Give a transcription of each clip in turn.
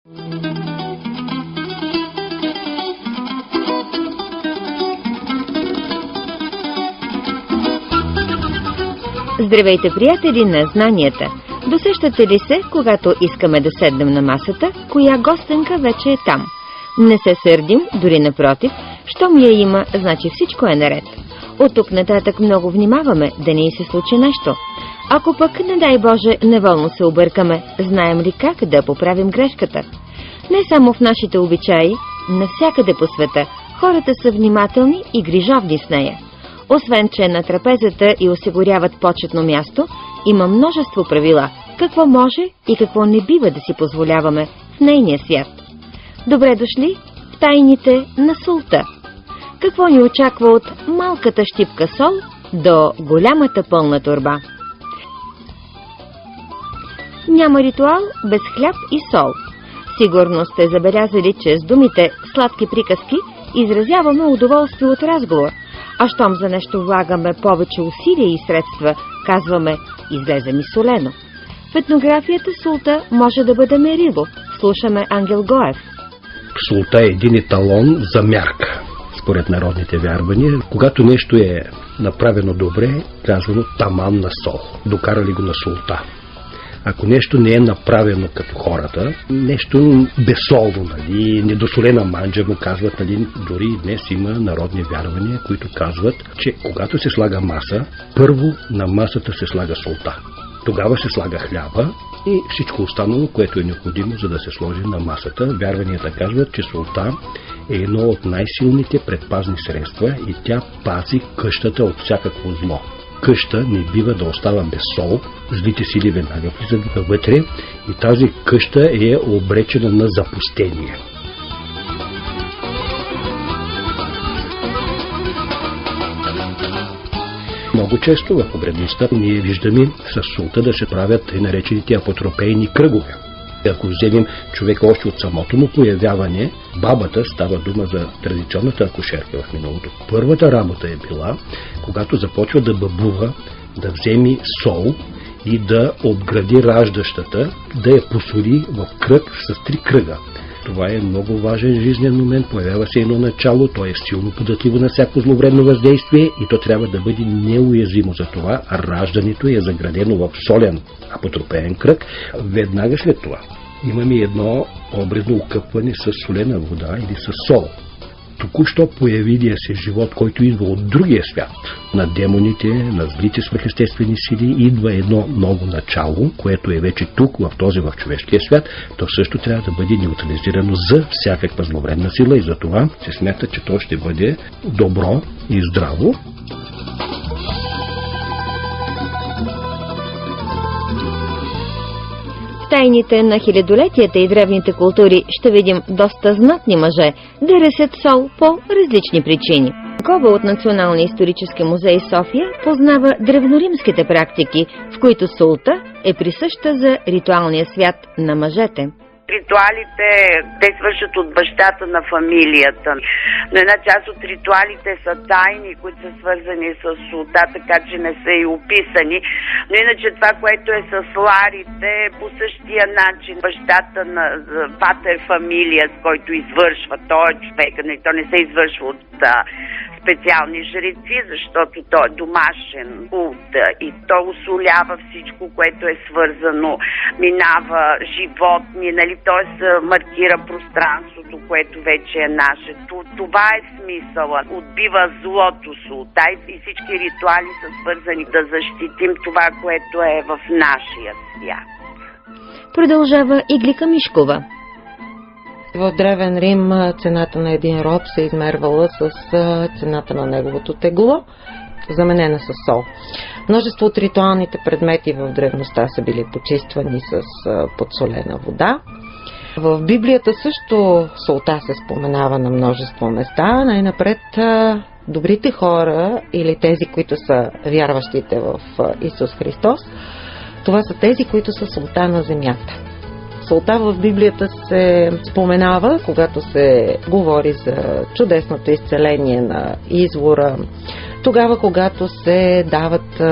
Здравейте, приятели на знанията! Досещате ли се, когато искаме да седнем на масата, коя гостенка вече е там? Не се сърдим, дори напротив, щом я има, значи всичко е наред. От тук нататък много внимаваме да не й се случи нещо. Ако пък, не дай Боже, неволно се объркаме, знаем ли как да поправим грешката? Не само в нашите обичаи, навсякъде по света хората са внимателни и грижовни с нея. Освен, че на трапезата й осигуряват почетно място, има множество правила, какво може и какво не бива да си позволяваме в нейния свят. Добре дошли в тайните на солта. Какво ни очаква от малката щипка сол до голямата пълна торба? Няма ритуал без хляб и сол. Сигурно сте забелязали, че с думите сладки приказки изразяваме удоволствие от разговор, а щом за нещо влагаме повече усилия и средства, казваме излезе ми солено. В етнографията солта може да бъде мерило. Слушаме Ангел Гоев. Солта е един еталон за мярка. Според народните вярвания, когато нещо е направено добре, казвано таман на сол. Докарали го на солта. Ако нещо не е направено като хората, нещо безсолно, недосолена манджа му казват, дори и днес има народни вярвания, които казват, че когато се слага маса, първо на масата се слага солта. Тогава се слага хляба и всичко останало, което е необходимо, за да се сложи на масата. Вярванията казват, че солта е едно от най-силните предпазни средства и тя пази къщата от всякакво зло. Къща не бива да остава без сол, злите сили веднага влизат вътре и тази къща е обречена на запустение. Много често в обредността ние виждаме с солта да се правят и наречените апотропейни кръгове. Ако вземем човека още от самото му появяване, бабата, става дума за традиционната акушерка в миналото. Първата работа е била, когато започва да бъбува, да вземе сол и да обгради раждащата, да я посоли в кръг с 3 кръга. Това е много важен жизнен момент, появява се едно начало, то е силно податливо на всяко зловредно въздействие и то трябва да бъде неуязвимо за това, а раждането е заградено в солен апотропеен кръг. Веднага след това имаме едно обредно укъпване с солена вода или с сол. Току-що появилия се живот, който идва от другия свят, на демоните, на злите свръхестествени сили, идва едно ново начало, което е вече тук, в човешкия свят, то също трябва да бъде неутрализирано за всякаква зловредна сила и за това се смята, че то ще бъде добро и здраво. Тайните на хилядолетията и древните култури ще видим доста знатни мъже да ресят сол по различни причини. Кова от Националния исторически музей София познава древноримските практики, в които солта е присъща за ритуалния свят на мъжете. Ритуалите, те свършат от бащата на фамилията. Но една част от ритуалите са тайни, които са свързани с солта, така че не са и описани. Но иначе това, което е с ларите, по същия начин бащата на патер фамилия, с който извършва той човек, то не се извършва от специални жреци, защото той е домашен култ и то усолява всичко, което е свързано, минава животни, т.е. маркира пространството, което вече е наше. Това е смисъла. Отбива злото солта и всички ритуали са свързани да защитим това, което е в нашия свят. Продължава Иглика Мишкова. В Древен Рим цената на един роб се измервала с цената на неговото тегло, заменена с сол. Множество от ритуалните предмети в древността са били почиствани с подсолена вода. В Библията също солта се споменава на множество места. Най-напред добрите хора или тези, които са вярващите в Исус Христос, това са тези, които са солта на земята. Солта в Библията се споменава, когато се говори за чудесното изцеление на извора, тогава, когато се дават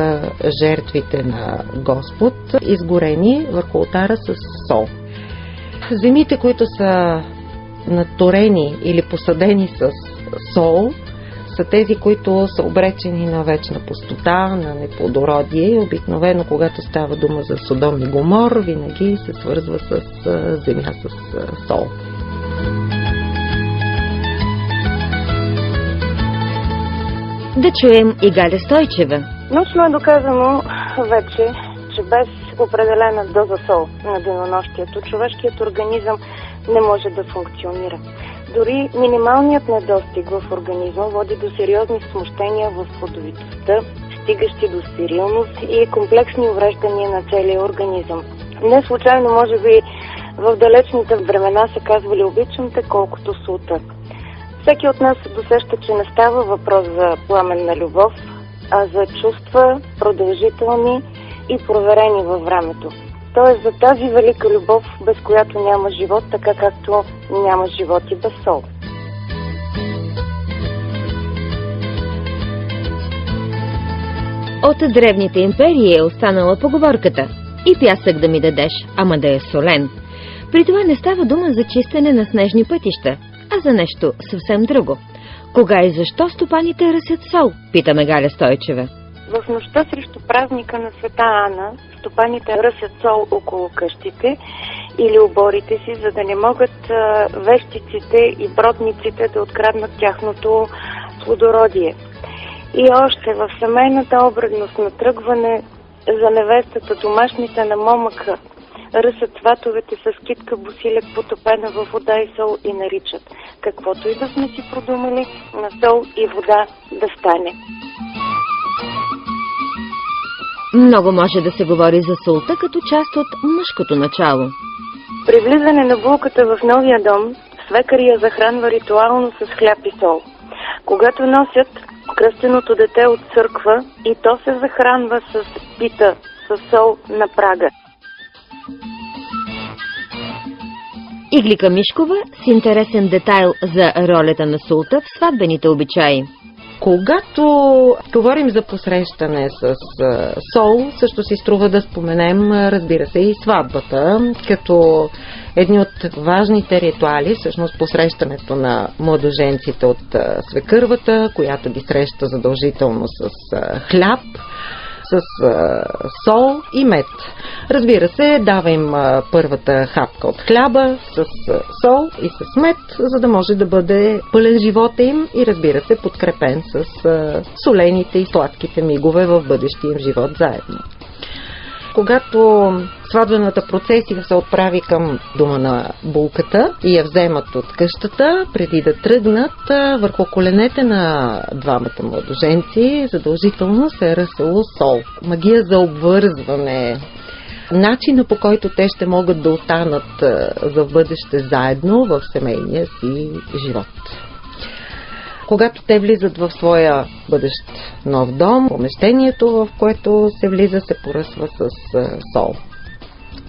жертвите на Господ, изгорени върху олтара с сол. земите, които са наторени или посадени с сол, са тези, които са обречени на вечна пустота, на неплодородие. Обикновено, когато става дума за Содом и Гомор, винаги се свързва с земя с сол. Да чуем и Галя Стойчева. Научно е доказано вече, че без определена доза сол на денонощието, човешкият организъм не може да функционира. Дори минималният недостиг в организма води до сериозни смущения в плодовитостта, стигащи до стерилност и комплексни увреждания на целия организъм. Не случайно, може би, в далечните времена са казвали "обичам те колкото сута". Всеки от нас се досеща, че не става въпрос за пламенна любов, а за чувства, продължителни и проверени във времето. Тоест за тази велика любов, без която няма живот, така както няма живот и без сол. От древните империи е останала поговорката: "И пясък да ми дадеш, ама да е солен". При това не става дума за чистене на снежни пътища, а за нещо съвсем друго. Кога и защо стопаните ръсят сол, питаме Галя Стойчева. В нощта срещу празника на Света Ана, стопаните ръсят сол около къщите или оборите си, за да не могат вещиците и бродниците да откраднат тяхното плодородие. И още в семейната обредност на тръгване за невестата, домашните на момъка ръсят сватовете с китка босилек, потопена в вода и сол, и наричат: каквото и да сме си продумали, на сол и вода да стане. Много може да се говори за солта като част от мъжкото начало. При влизане на булката в новия дом, свекър я захранва ритуално с хляб и сол. Когато носят кръстеното дете от църква, и то се захранва с пита, с сол на прага. Иглика Мишкова с интересен детайл за ролята на солта в сватбените обичаи. Когато говорим за посрещане с сол, също си струва да споменем, разбира се, и сватбата, като едни от важните ритуали, всъщност посрещането на младоженците от свекървата, която ги среща задължително с хляб, с сол и мед. Разбира се, дава им първата хапка от хляба с сол и с мед, за да може да бъде пълен живота им и, разбира се, подкрепен с солените и сладките мигове в бъдещия им живот заедно. Когато сватбената процесия се отправи към дома на булката и я вземат от къщата, преди да тръгнат, върху коленете на двамата младоженци задължително се е ръсело сол. Магия за обвързване, начина, по който те ще могат да останат за бъдеще заедно в семейния си живот. Когато те влизат в своя бъдещ нов дом, помещението, в което се влиза, се поръсва с сол.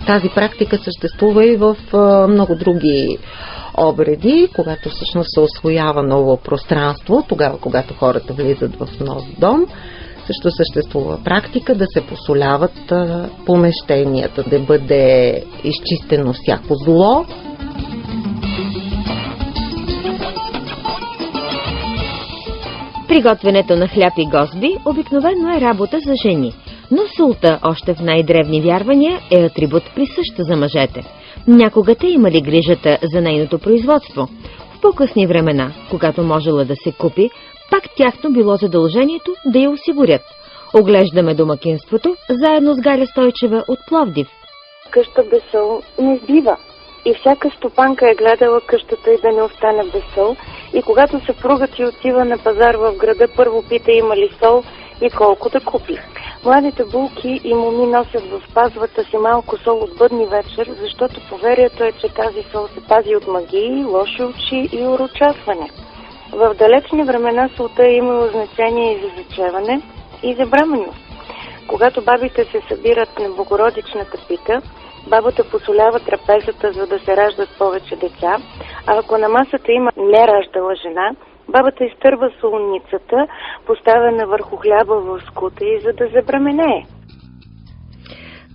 Тази практика съществува и в много други обреди, когато всъщност се освоява ново пространство, тогава когато хората влизат в нов дом. Също съществува практика да се посоляват помещенията, да бъде изчистено всяко зло. Приготвянето на хляб и гозби обикновено е работа за жени, но солта още в най-древни вярвания е атрибут присъщ за мъжете. Някога те имали грижата за нейното производство. В по-късни времена, когато можела да се купи, пак тяхно било задължението да я осигурят. Оглеждаме домакинството заедно с Галя Стойчева от Пловдив. Къща без сол не бива. И всяка стопанка е гледала къщата и да не остане без сол. И когато съпругът й отива на пазар в града, първо пита има ли сол и колко да купи. Младите булки и моми носят в пазвата си малко сол от бъдни вечер, защото поверието е, че тази сол се пази от магии, лоши очи и урочасване. В далечни времена солта е имало значение и за зачеване, и за бременност. Когато бабите се събират на Богородичната пита, бабата посолява трапезата, за да се раждат повече деца, а ако на масата има нераждала жена, бабата изтърва солницата, поставена върху хляба в скута и за да забременее.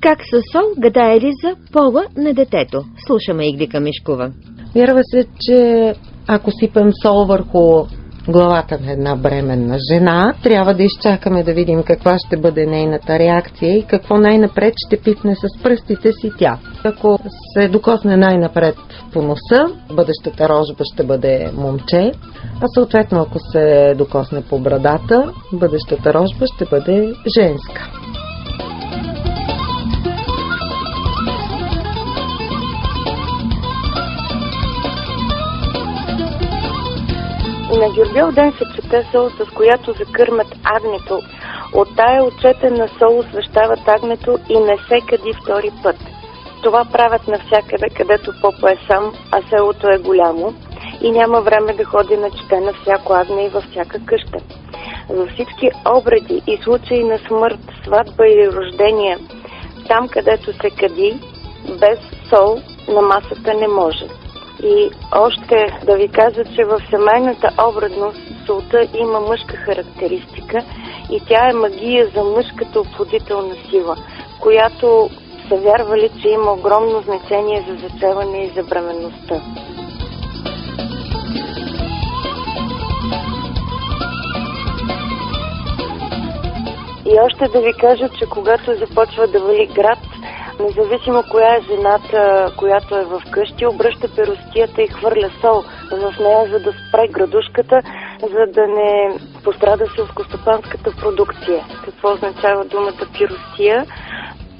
Как със сол гадае за пола на детето? Слушаме Иглика Мишкова. Вярва се, че ако сипем сол върху главата на една бременна жена, трябва да изчакаме да видим каква ще бъде нейната реакция и какво най-напред ще пипне с пръстите си тя. Ако се докосне най-напред по носа, бъдещата рожба ще бъде момче, а съответно ако се докосне по брадата, бъдещата рожба ще бъде женска. На Гюргюл ден се чете сол, с която закърмят агнето. От тая отчетена сол освещават агнето и не се кади втори път. Това правят навсякъде, където попа е сам, а селото е голямо и няма време да ходи на чете на всяко агне и във всяка къща. Във всички обреди и случаи на смърт, сватба или рождение, там където се кади, без сол на масата не може. И още да ви кажа, че в семейната обредност солта има мъжка характеристика и тя е магия за мъжката оплодителна сила, която са вярвали, че има огромно значение за зачеване и за бременността. И още да ви кажа, че когато започва да вали град, независимо коя е жената, която е в къщи, обръща перостията и хвърля сол в нея, за да спре градушката, за да не пострада селскостопанската продукция. Какво означава думата пиростия?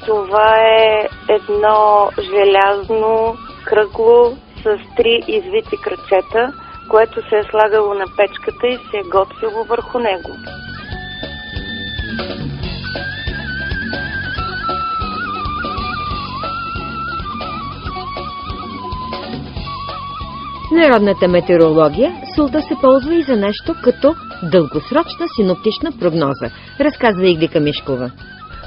Това е едно желязно кръгло с 3 извити крачета, което се е слагало на печката и се е готвило върху него. Народната метеорология солта се ползва и за нещо като дългосрочна синоптична прогноза, разказва Иглика Мишкова.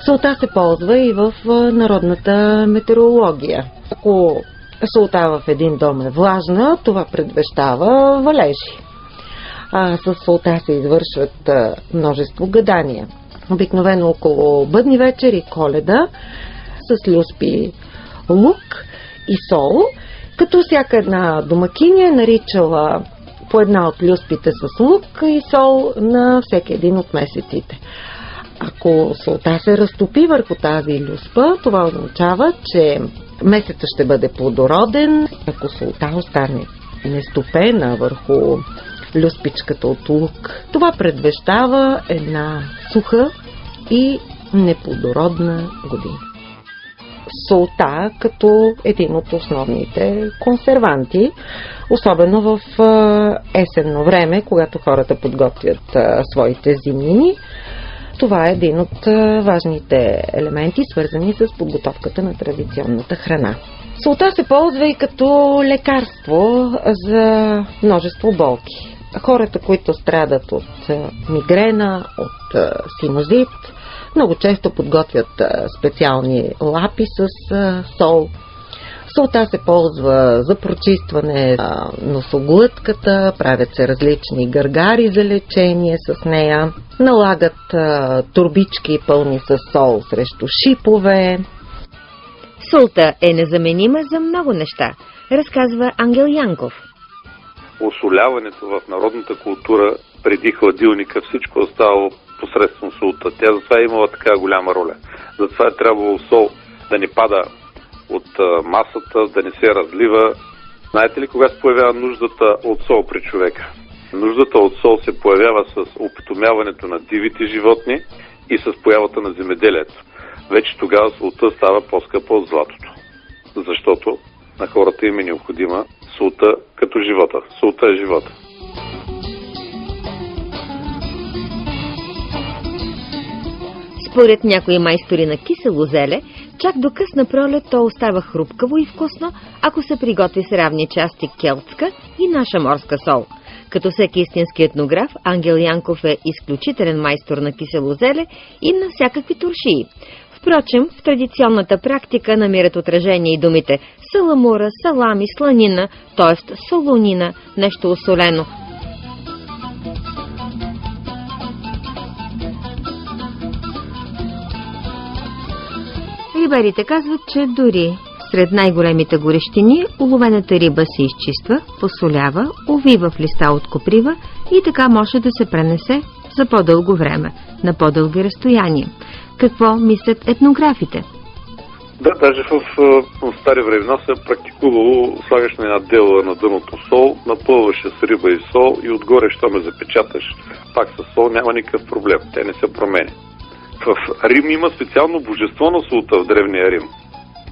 Солта се ползва и в народната метеорология. Ако солта в един дом е влажна, това предвещава валежи. С солта се извършват множество гадания. Обикновено около бъдни вечер и Коледа с люспи лук и сол, като всяка една домакиня е наричала по една от люспите с лук и сол на всеки един от месеците. Ако солта се разтопи върху тази люспа, това означава, че месецът ще бъде плодороден. Ако солта остане нестопена върху люспичката от лук, това предвещава една суха и неплодородна година. Солта като един от основните консерванти, особено в есенно време, когато хората подготвят своите зимнини. Това е един от важните елементи, свързани с подготовката на традиционната храна. Солта се ползва и като лекарство за множество болки. Хората, които страдат от мигрена, от синузит, много често подготвят специални лапи с сол. Солта се ползва за прочистване на носоглътката, правят се различни гаргари за лечение с нея, налагат турбички пълни с сол срещу шипове. Солта е незаменима за много неща, разказва Ангел Янков. Осоляването в народната култура преди хладилника, всичко оставало посредством солта. Тя затова е имала така голяма роля. Затова е трябвало сол да не пада от масата, да не се разлива. Знаете ли кога се появява нуждата от сол при човека? Нуждата от сол се появява с опитомяването на дивите животни и с появата на земеделието. Вече тогава солта става по-скъпа от златото. Защото на хората им е необходима солта като живота. Солта е живота. Според някои майстори на кисело зеле, чак до късна пролет то остава хрупкаво и вкусно, ако се приготви с равни части келтска и наша морска сол. Като всеки истински етнограф, Ангел Янков е изключителен майстор на кисело зеле и на всякакви туршии. Впрочем, в традиционната практика намират отражение и думите саламура, салами, сланина, т.е. солонина, нещо осолено. Рибарите казват, че дори сред най-големите горещини уловената риба се изчиства, посолява, увива в листа от коприва и така може да се пренесе за по-дълго време, на по-дълги разстояния. Какво мислят етнографите? Да, даже в стари времена се е практикувало слагаш на една дела на дъното сол, напълваше с риба и сол и отгоре, що ме запечаташ пак с сол, няма никакъв проблем. Те не се променя. В Рим има специално божество на солта в Древния Рим.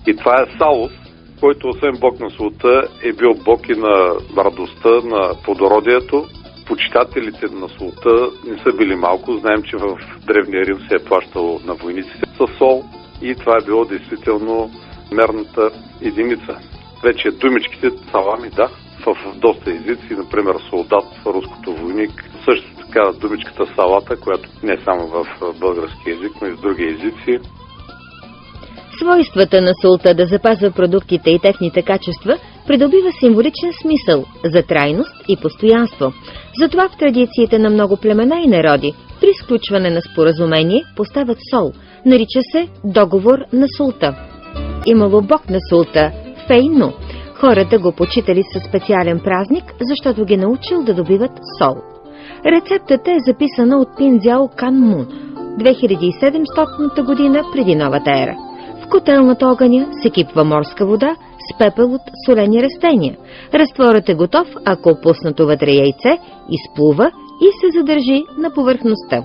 И това е Салус, който освен бог на солта е бил бог и на радостта, на плодородието. Почитателите на солта не са били малко. Знаем, че в Древния Рим се е плащало на войниците с сол и това е било действително мерната единица. Вече думичките салами, да, в доста езици, например солдат, руското войник, също така думичката салата, която не е само в български език, но и в други езици. Свойствата на солта да запазва продуктите и техните качества придобива символичен смисъл за трайност и постоянство. Затова в традициите на много племена и народи при сключване на споразумение поставят сол. Нарича се договор на солта. Имало бог на солта – Фейну. Хората го почитали със специален празник, защото ги научил да добиват сол. Рецептата е записана от Пиндзяо Кан Мун, 2700 година преди новата ера. В котел над огъня се кипва морска вода с пепел от солени растения. Разтворът е готов, ако опуснато вътре яйце, изплува и се задържи на повърхността.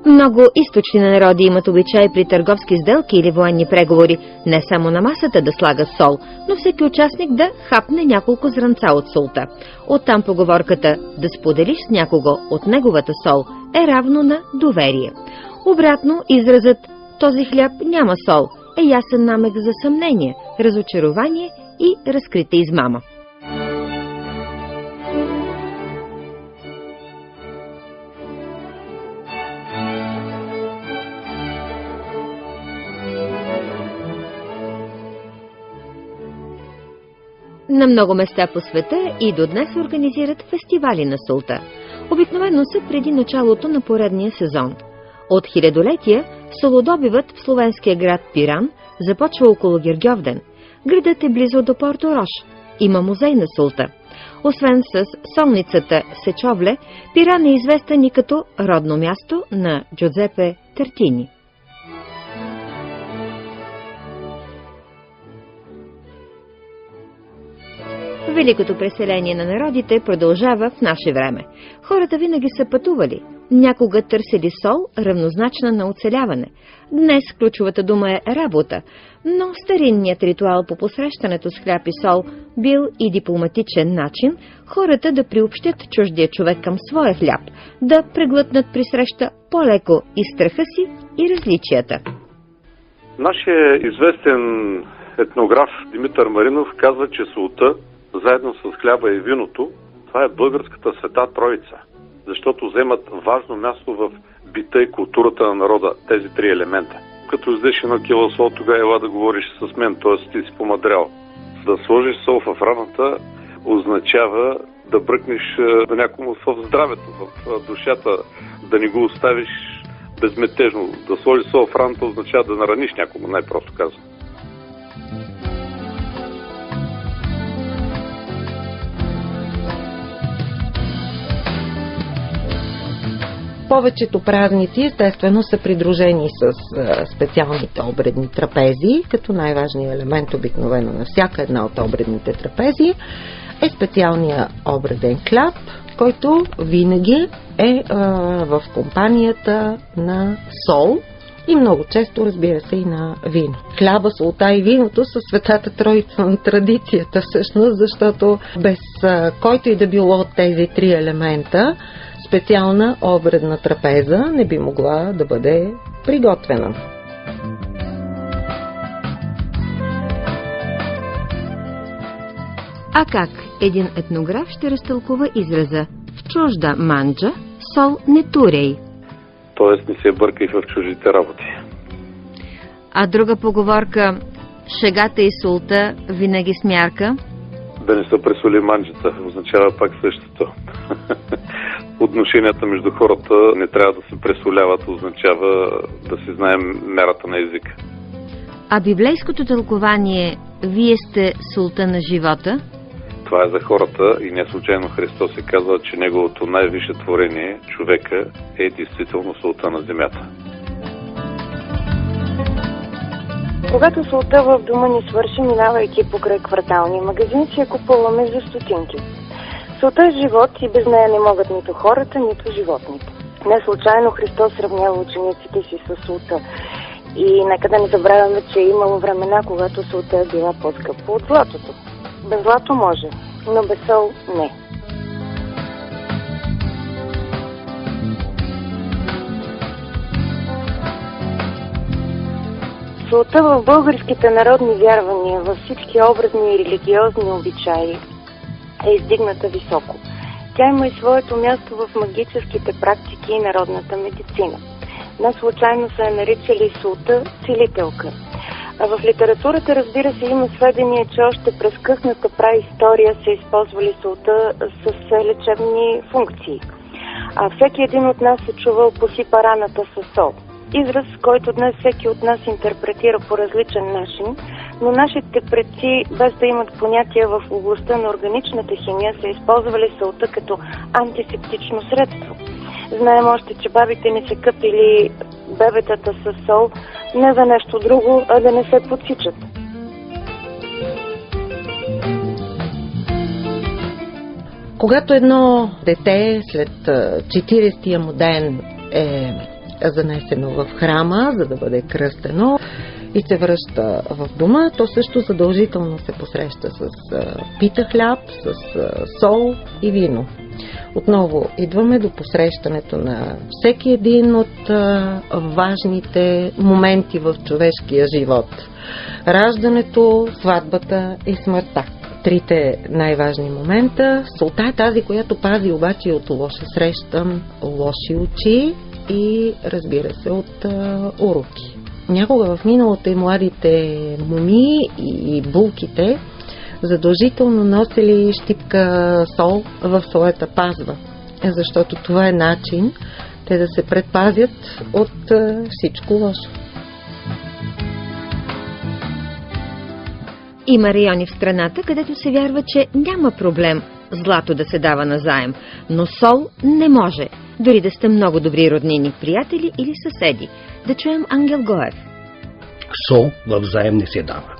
Много източни народи имат обичай при търговски сделки или военни преговори не само на масата да слагат сол, но всеки участник да хапне няколко зранца от солта. Оттам поговорката да споделиш с някого от неговата сол е равно на доверие. Обратно, изразът този хляб няма сол е ясен намек за съмнение, разочарование и разкрита измама. На много места по света и до днес организират фестивали на солта. Обикновено са преди началото на поредния сезон. От хилядолетия солодобивът в словенския град Пиран започва около Гергьовден. Градът е близо до Порто Рош. Има музей на солта. Освен с солницата Сечовле, Пиран е известен и като родно място на Джузепе Тартини. Великото преселение на народите продължава в наше време. Хората винаги са пътували. Някога търсили сол, равнозначна на оцеляване. Днес ключовата дума е работа, но старинният ритуал по посрещането с хляб и сол бил и дипломатичен начин хората да приобщят чуждия човек към своя хляб, да преглътнат при среща по-леко и страха си и различията. Нашият известен етнограф Димитър Маринов казва, че солта, заедно с хляба и виното, това е българската света троица, защото вземат важно място в бита и културата на народа, тези три елемента. Като издеш едно кило сол, тогава ела да говориш с мен, т.е. ти си помадрял. Да сложиш сол в раната означава да бръкнеш на някому в здравето, в душата, да не го оставиш безметежно. Да сложиш сол в раната означава да нараниш някому, най-просто казвам. Повечето празници естествено са придружени с специалните обредни трапези, като най-важният елемент обикновено на всяка една от обредните трапези е специалният обреден хляб, който винаги е в компанията на сол и много често, разбира се, и на вино. Хляба, солта и виното са светата троица на традицията всъщност, защото без който и да било от тези три елемента специална обредна трапеза не би могла да бъде приготвена. А как един етнограф ще разтълкува израза в чужда манджа сол не турей? Тоест не се бъркай в чуждите работи. А друга поговорка шегата и солта винаги с мярка? Да не се пресоли манджата, означава пак същото. отношенията между хората не трябва да се пресоляват, означава да си знаем мерата на езика. А библейското тълкование «Вие сте солта на живота»? Това е за хората и не случайно Христос се казва, че неговото най-висше творение, човека, е действително солта на земята. Когато солта в дома ни свърши, минавайки покрай кварталния магазин, си я купуваме за стотинки. Солта е живот и без нея не могат нито хората, нито животните. Не случайно Христос сравнява учениците си с солта. И нека да не забравяме, че е имало времена, когато солта е била по-скъпа от златото. Без злато може, но без сол не. Солта в българските народни вярвания, във всички образни и религиозни обичаи е издигната високо. Тя има и своето място в магическите практики и народната медицина. Не случайно са я наричали солта целителка. А в литературата, разбира се, има сведения, че още през късната праистория се използвали солта с лечебни функции. А всеки един от нас е чувал посипа раната със сол. Израз, който днес всеки от нас интерпретира по различен начин, но нашите предци, без да имат понятия в областта на органичната химия, са използвали солта като антисептично средство. Знаем още, че бабите ни са къпили бебетата със сол не за нещо друго, а да не се подсичат. Когато едно дете след 40-тия му ден е занесено в храма, за да бъде кръстено и се връща в дома, то също задължително се посреща с пита хляб, с сол и вино. Отново идваме до посрещането на всеки един от важните моменти в човешкия живот. Раждането, сватбата и смъртта. Трите най-важни момента. Солта е тази, която пази обаче от лоша среща, лоши очи и, разбира се, от уроки. Някога в миналото и младите моми и булките задължително носили щипка сол в своята пазва, защото това е начин те да се предпазят от всичко лошо. Има райони в страната, където се вярва, че няма проблем злато да се дава назаем, но сол не може, дори да сте много добри роднини, приятели или съседи. Да чуем Ангел Гоев. Сол в заем не се дава.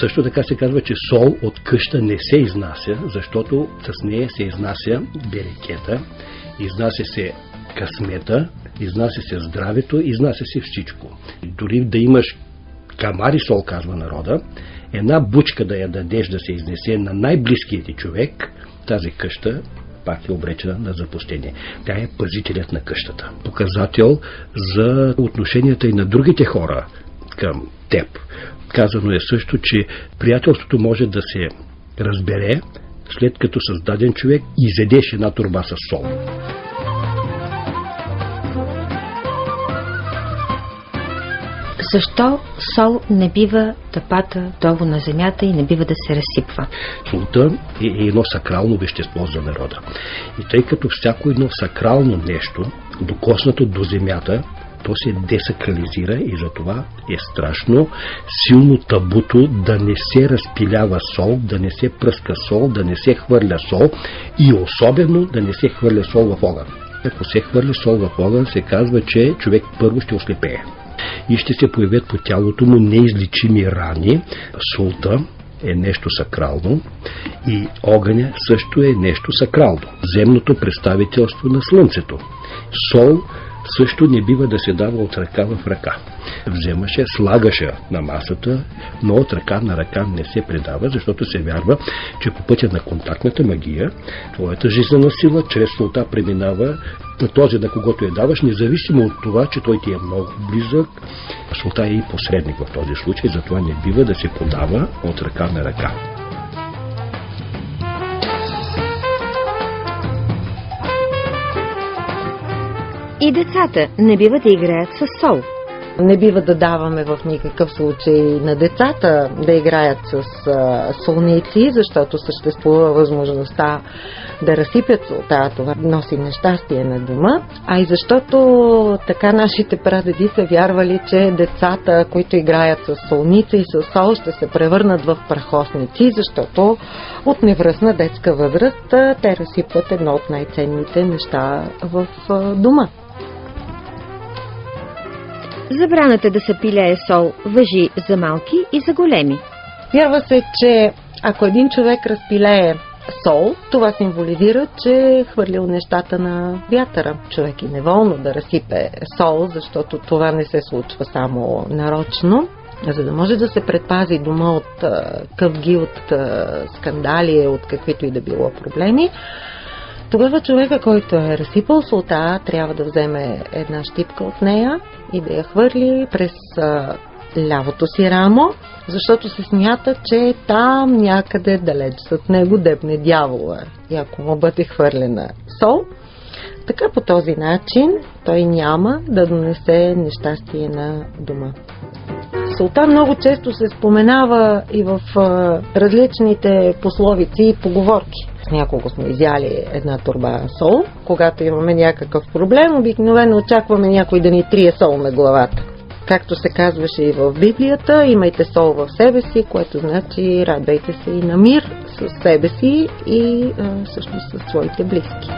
Също така се казва, че сол от къща не се изнася, защото с нея се изнася берекета, изнася се късмета, изнася се здравето, изнася се всичко. Дори да имаш камари сол, казва народа, една бучка да я дадеш да се изнесе на най-близкият ти човек, тази къща пак е обречена на запустение. Тя е пазителят на къщата. Показател за отношенията и на другите хора към теб. Казано е също, че приятелството може да се разбере, след като с даден човек изедеш една торба с сол. Защо сол не бива да пада долу на земята и не бива да се разсипва? Солта е едно сакрално вещество за народа. И тъй като всяко едно сакрално нещо, докоснато до земята, то се десакрализира и затова е страшно силно табуто да не се разпилява сол, да не се пръска сол, да не се хвърля сол и особено да не се хвърля сол в огън. Ако се хвърля сол в огън, се казва, че човек първо ще ослепее и ще се появят по тялото му неизлечими рани. Солта е нещо сакрално и огъня също е нещо сакрално. Земното представителство на слънцето. Сол също не бива да се дава от ръка в ръка. Вземаше, слагаше на масата, но от ръка на ръка не се предава, защото се вярва, че по пътя на контактната магия, твоята жизнена сила чрез солта преминава на този, на когото я даваш, независимо от това, че той ти е много близък. Солта е и посредник в този случай, затова не бива да се подава от ръка на ръка. И децата не бива да играят с сол. Не бива да даваме в никакъв случай на децата да играят с солници, защото съществува възможността да разсипят солта, това носи нещастие на дома, а и защото така нашите прадеди са вярвали, че децата, които играят с солница и с сол, ще се превърнат в прахосници, защото от невръстна детска възраст те разсипват едно от най-ценните неща в дома. Забраната да се пилее сол важи за малки и за големи. Вярва се, че ако един човек разпилее сол, това символизира, че е хвърлил нещата на вятъра. Човек е неволно да разсипе сол, защото това не се случва само нарочно. За да може да се предпази дома от къвги, от скандали, от каквито и да било проблеми, тогава човека, който е разсипал солта, трябва да вземе една щипка от нея и да я хвърли през лявото си рамо, защото се смята, че там някъде далеч зад него дебне дявола. И ако му бъде хвърлена сол, така по този начин той няма да донесе нещастие на дома. Солта много често се споменава и в различните пословици и поговорки. С няколко сме изяли една торба сол. Когато имаме някакъв проблем, обикновено очакваме някой да ни трие сол на главата. Както се казваше и в Библията, имайте сол в себе си, което значи радвайте се и на мир с себе си и също с своите близки.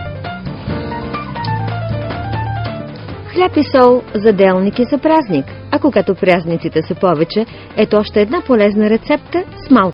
Хляб и сол за делник и за празник, а когато празниците са повече, ето още една полезна рецепта с малко